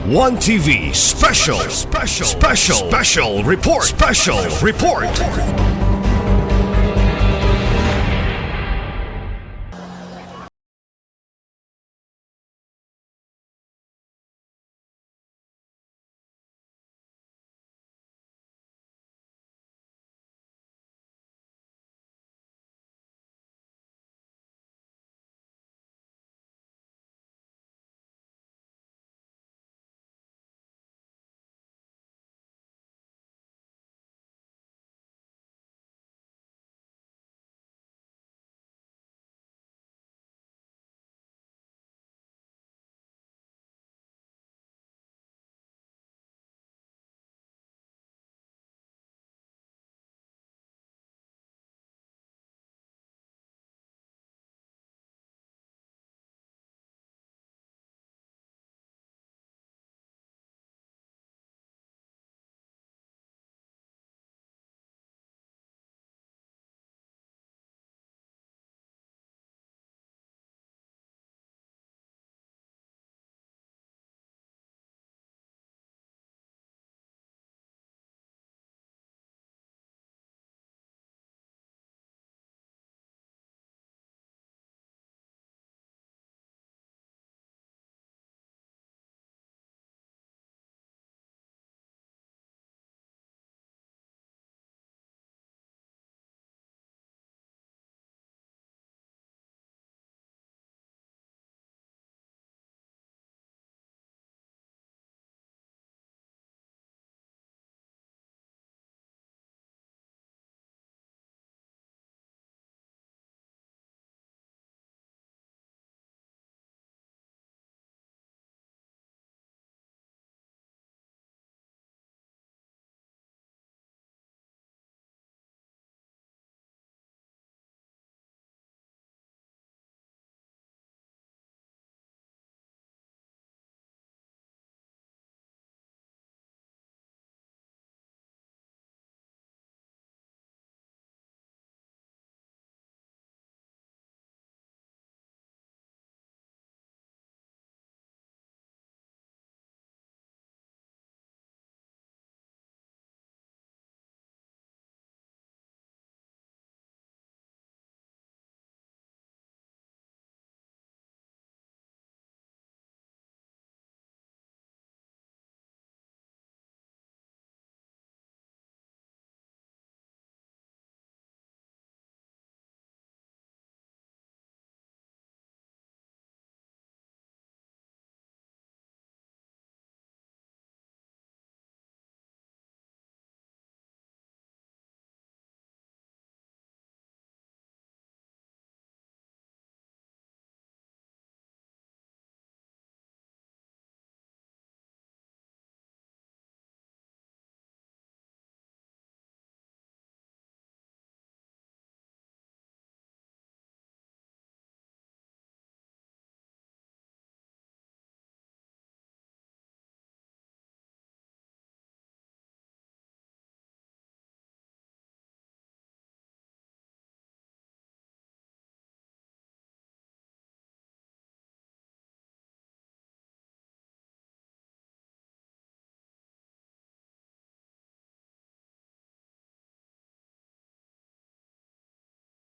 One TV special report.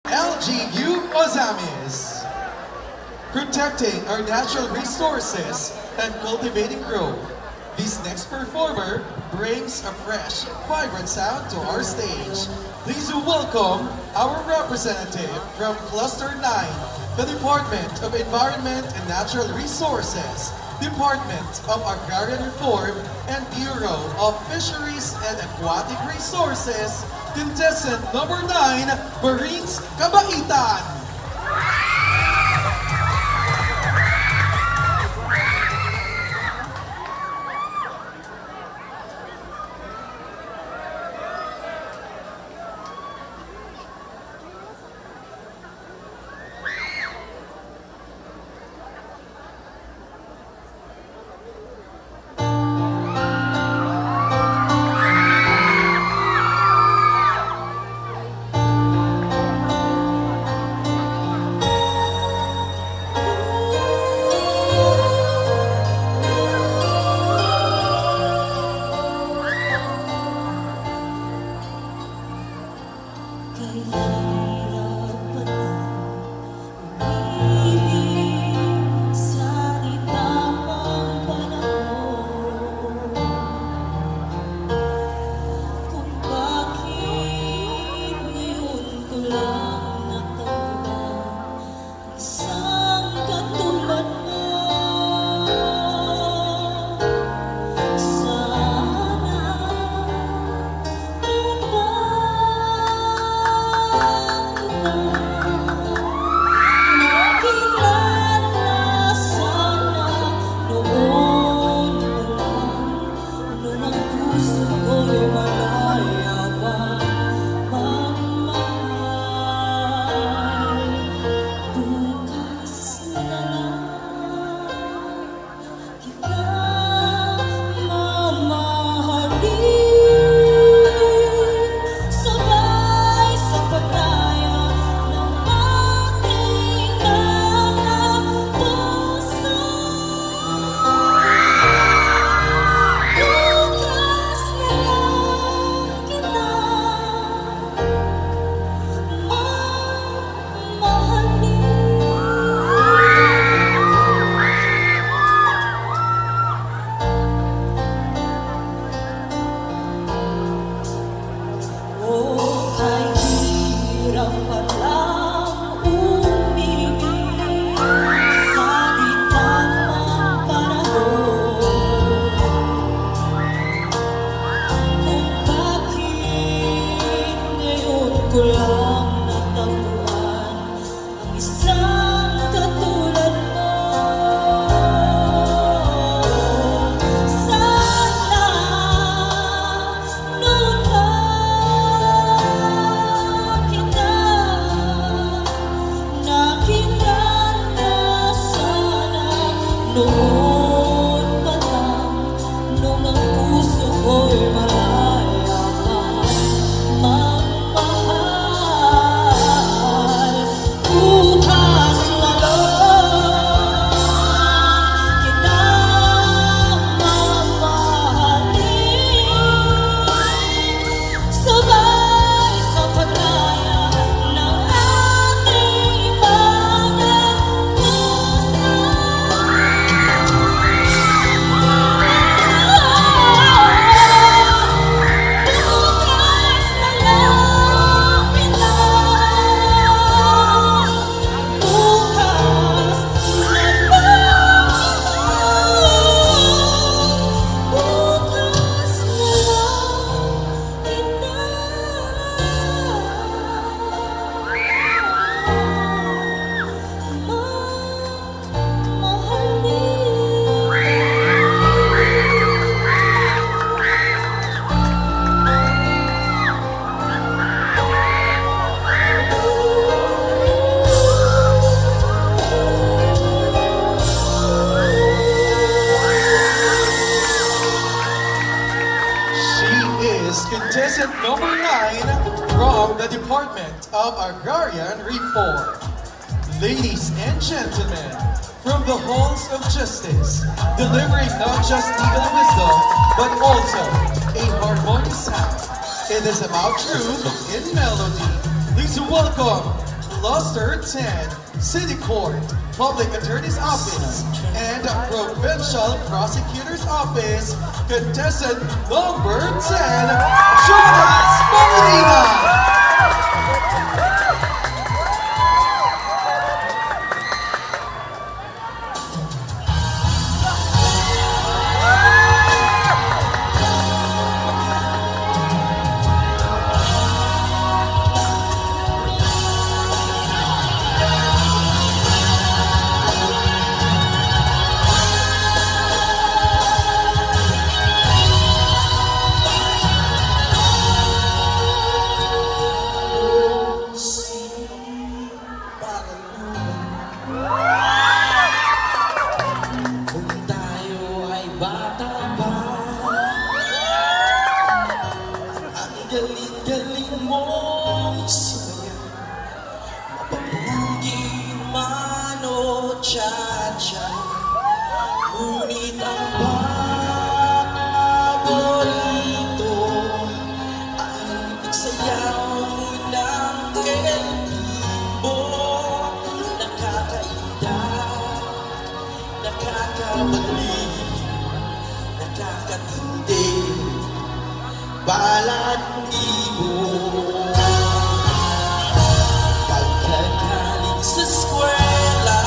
LGU Ozamis, protecting our natural resources and cultivating growth. This next performer brings a fresh, vibrant sound to our stage. Please welcome our representative from Cluster 9, the Department of Environment and Natural Resources, Department of Agrarian Reform, and Bureau of Fisheries and Aquatic Resources, contestant number 9, Marines Kabaitan. contestant number 9 from the Department of Agrarian Reform. Ladies and gentlemen, from the halls of justice, delivering not just legal wisdom, but also a harmonious sound. It is about truth in melody. Please welcome Cluster 10, City Court, Public Attorney's Office, and Provincial Prosecutor's Office, contestant number 10, Jonas Molina. Kung tayo ay bata pa, ang galing-galing mong sumayaw, mapapugin man o cha-cha, ngunit ang paborito ay nagsayaw ng kelbo. Nakakainda, nakakabali, nakakatindi, balat ibon. Pagkagaling sa eskwela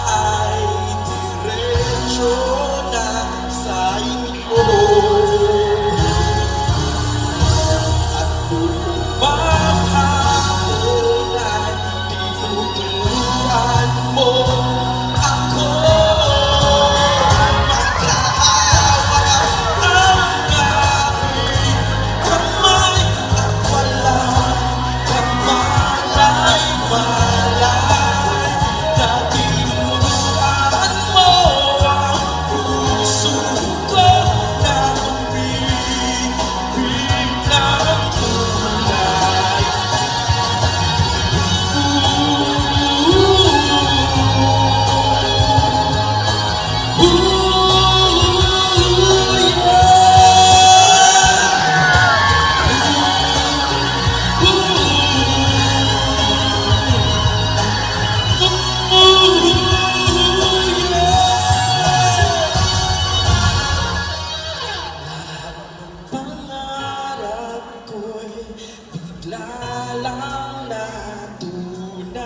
ay diretsyo na sa inyo. At bumahapon ay tinuturuan mo ako. Lalang natunaw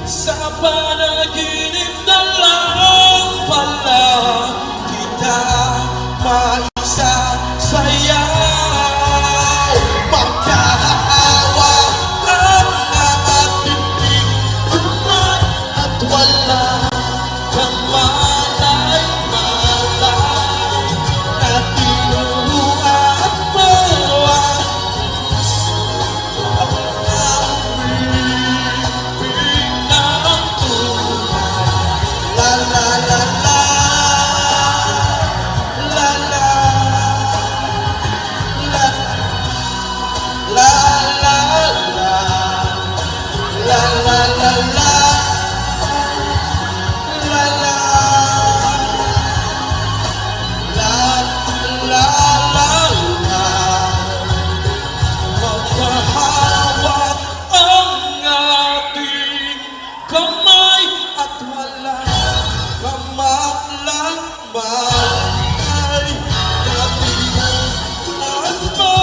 sa panaginip na lang pala kita maisasayaw. Magkaawa ang ating bigtuman at wala kang malay-malay na tinuruan mo ang pag-ibig ng tunay. La la la la, la la, la la la la, la la la la, la la. Magkahawak ang ating kamay at wala kamaklang-malay na tinutuan mo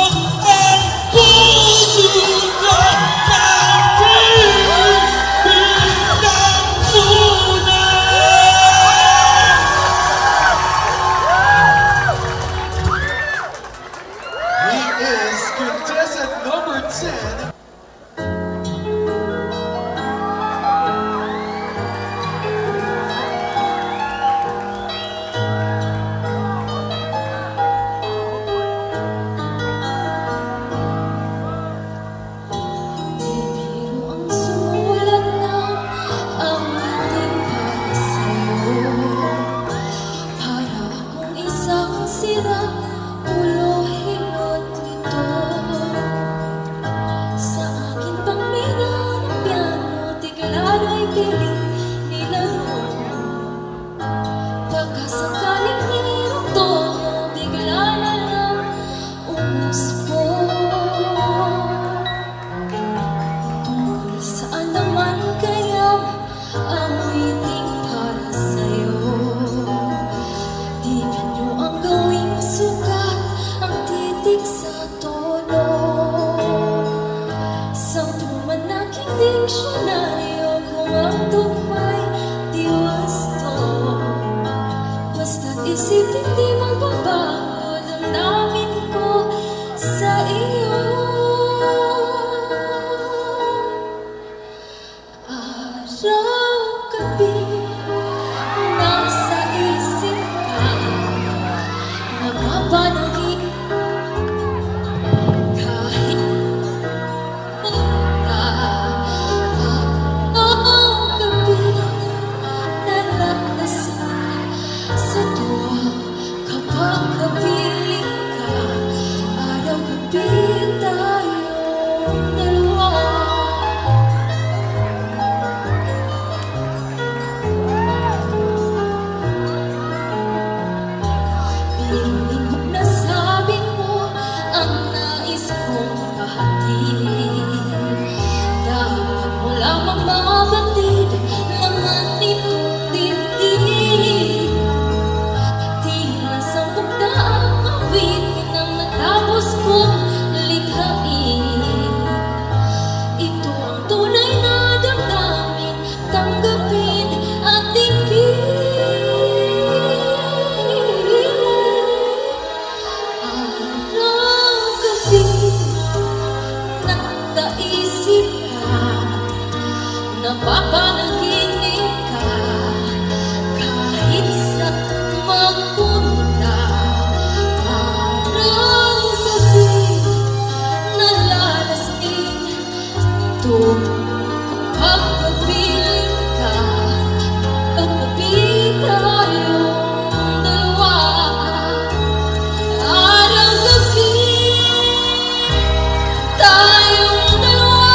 ang puso ko na He is contestant number 10, Pagkasakaling mayroong tono, bigla na lang umuspo. Tungkol saan naman kaya ang waiting para sa'yo? Di nyo ang gawing sukat, ang titik sa tono. Sampu man aking diksyonaryo kung ang tugma'y di wasto. Basta't isipin di magbabago damdamin ko sa iyo. Araw-gabi nasa isip ka, napapanagin kahit araw-gabi nalalasan sa tuwa kapag kapiling ka. Araw-gabi tayong dalawa. Piniling mo nasabi mo ang nais kong pahatid. Dapat mo lamang mabatid laman nitong dibdib. Tila sampung daang awitin ang natapos kong likhain. Ito ang tunay na damdamin, tanggapin at tingin. Araw-gabi nagdaisip ka, napapanaginip ka, kahit saan magpunta. Araw-gabi nalalasing ito kapag kapiling ka. Paggabi tayong dalawa. Araw-gabi tayong dalawa.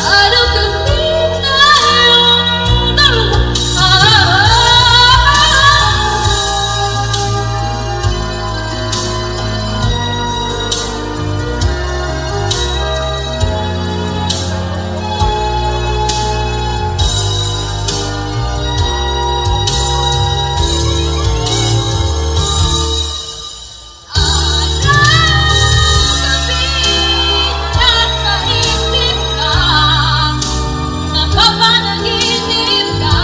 Araw-gabi tayong dalawa. Araw-gabi nasa isip ka, napapanaginip ka,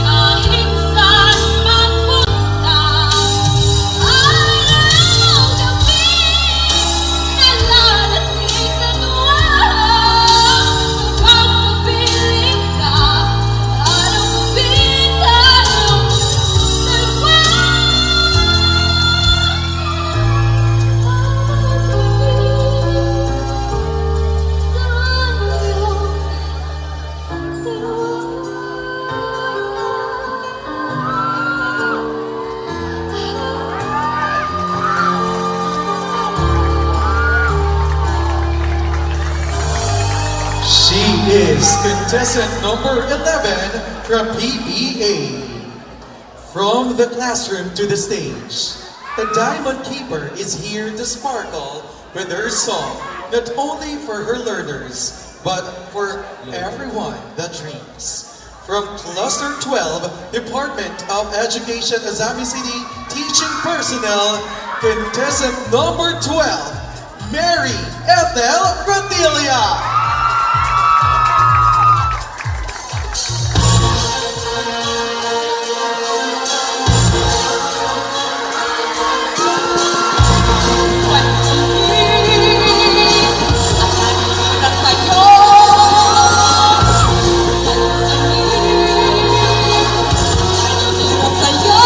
kahit saan magpunta. Araw-gabi nalalasing sa tuwa kapag kapiling ka. Araw-gabi tayong dalawa. She is contestant number 11 from PBA. From the classroom to the stage, the Diamond Keeper is here to sparkle with her song, not only for her learners, but for everyone that dreams. From Cluster 12, Department of Education, Azami City Teaching Personnel, contestant number 12, Mary Ethel Rodilia. Sa'yo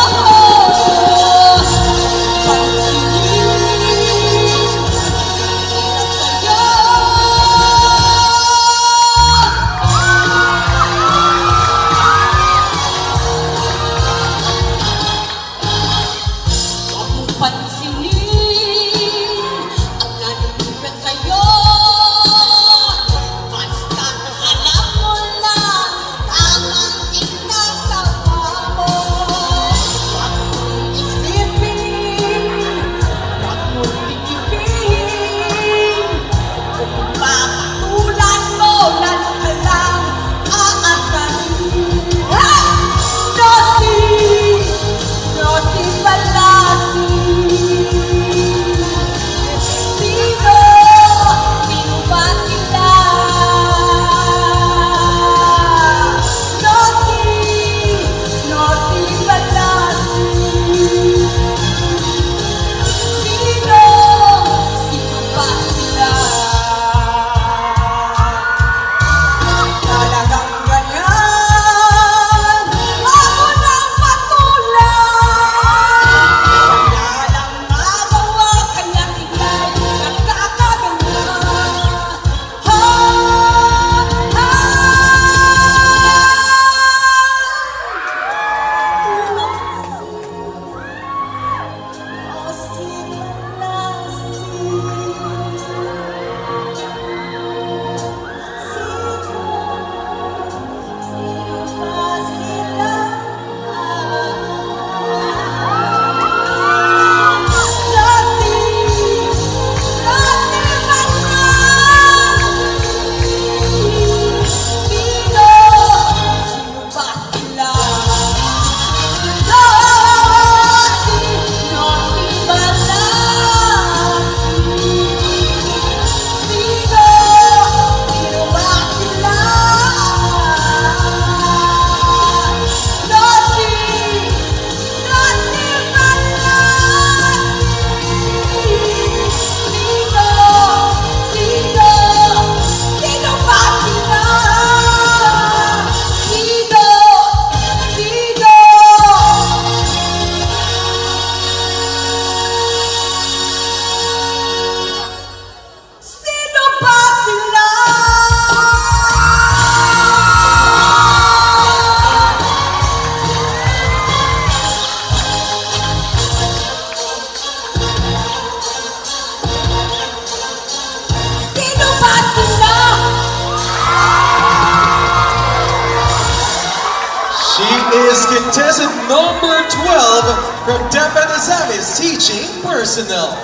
She is contestant number 12 from Depan Azamis Teaching Personnel.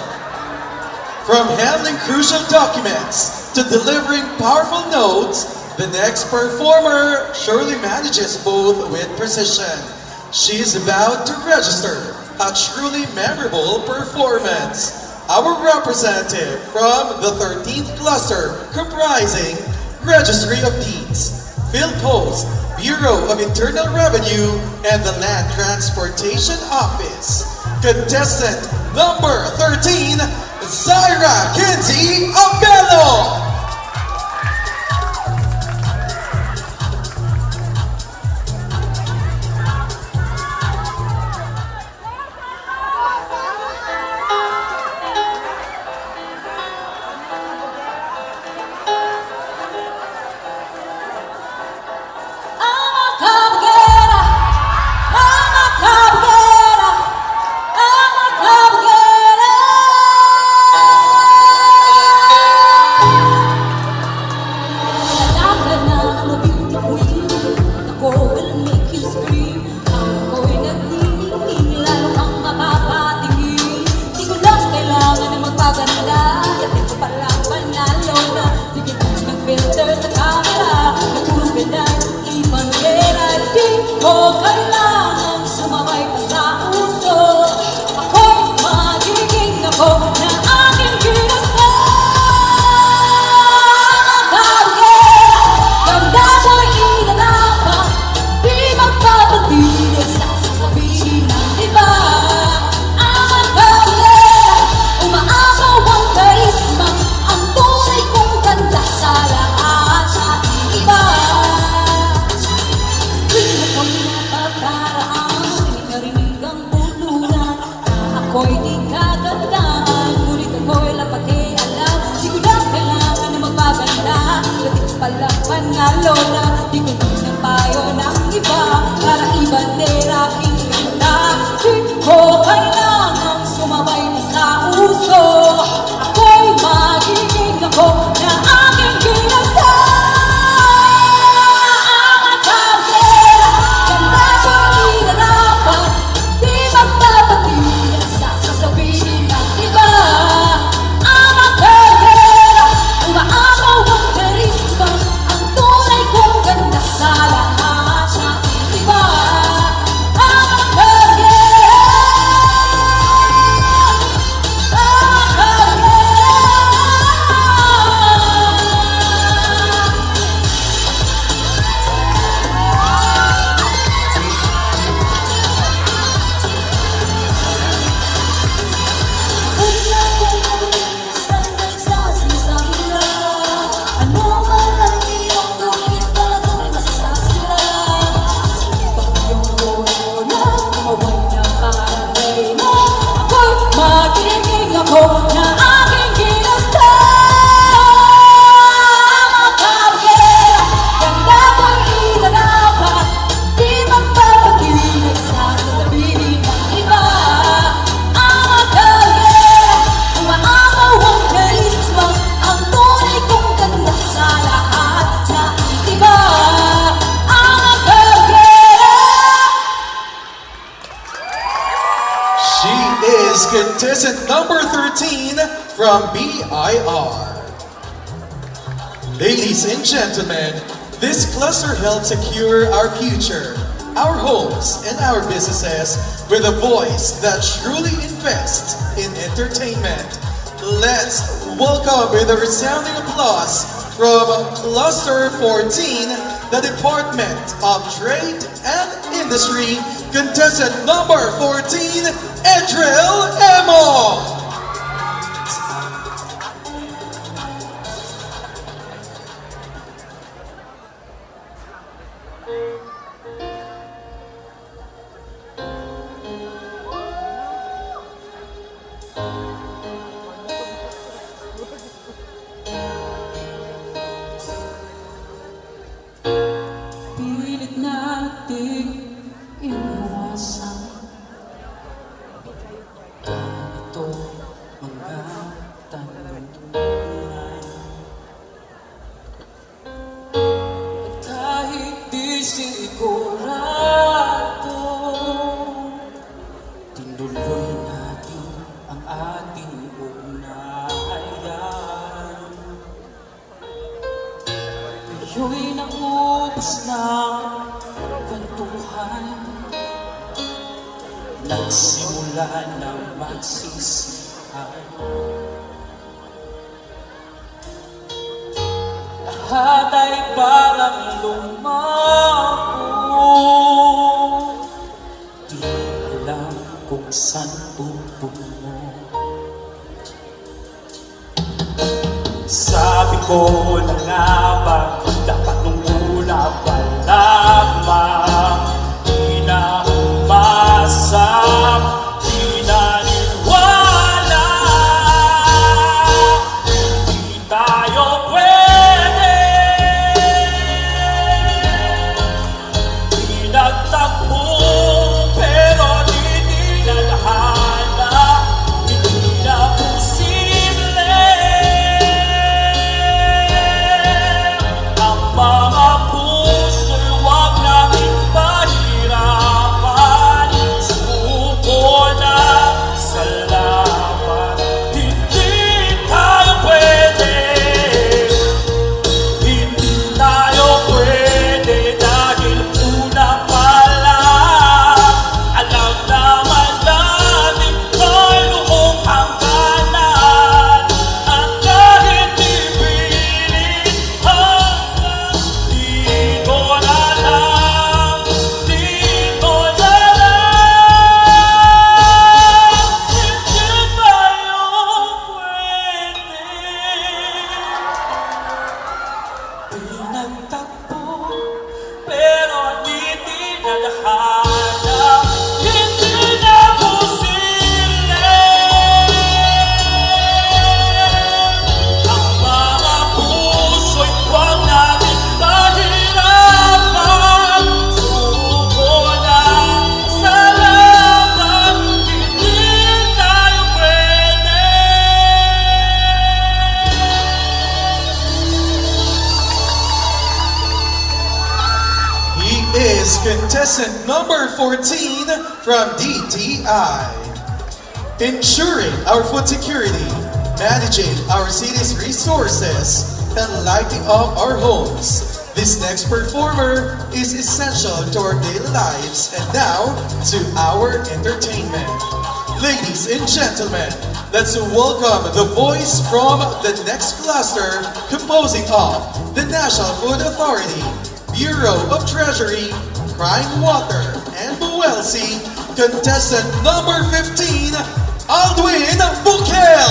From handling crucial documents to delivering powerful notes, the next performer surely manages both with precision. She is about to register a truly memorable performance. Our representative from the 13th cluster comprising Registry of Deeds, Field Post, Bureau of Internal Revenue, and the Land Transportation Office. Contestant number 13, Zaira Kenzie Abello. Contestant number 13 from BIR. Ladies and gentlemen, this cluster helps secure our future, our homes, and our businesses with a voice that truly invests in entertainment. Let's welcome with a resounding applause from Cluster 14, the Department of Trade and Industry, contestant number 14, Edril Emo. Pilit nating inuwasan ganito mga tanungan. At kahit di sigurado nagsimula na magsisihan. Lahat ay parang lumago, di alam kung saan pupungo. Sabi ko na nga ba, dapat nung una pa lamang, di na umasa, di naniwala, di tayo pwede, di nagtakbo, pero di dinadhana, hindi na posible. Ang mga puso'y huwag natin mahirapan, suko na sa laban. Hindi tayo pwede, hindi tayo pwede, dahil una pa lang, alam naman natin mayroong hangganan. At kahit ipilit hanggang dito na lang, dito na lang, hindi tayo pwede. Pinagtakbo, pero di dinadhana, hindi na posible. Ang mga puso'y huwag natin mahirapan, suko na sa laban, hindi tayo pwede. He is contestant number 14 from DTI. Ensuring our food security, managing our city's resources, and lighting up our homes. This next performer is essential to our daily lives and now to our entertainment. Ladies and gentlemen, let's welcome the voice from the next cluster composing of the National Food Authority, Bureau of Treasury, Crime Water, and Buwelsi, contestant number 15, Aldwin Bukel.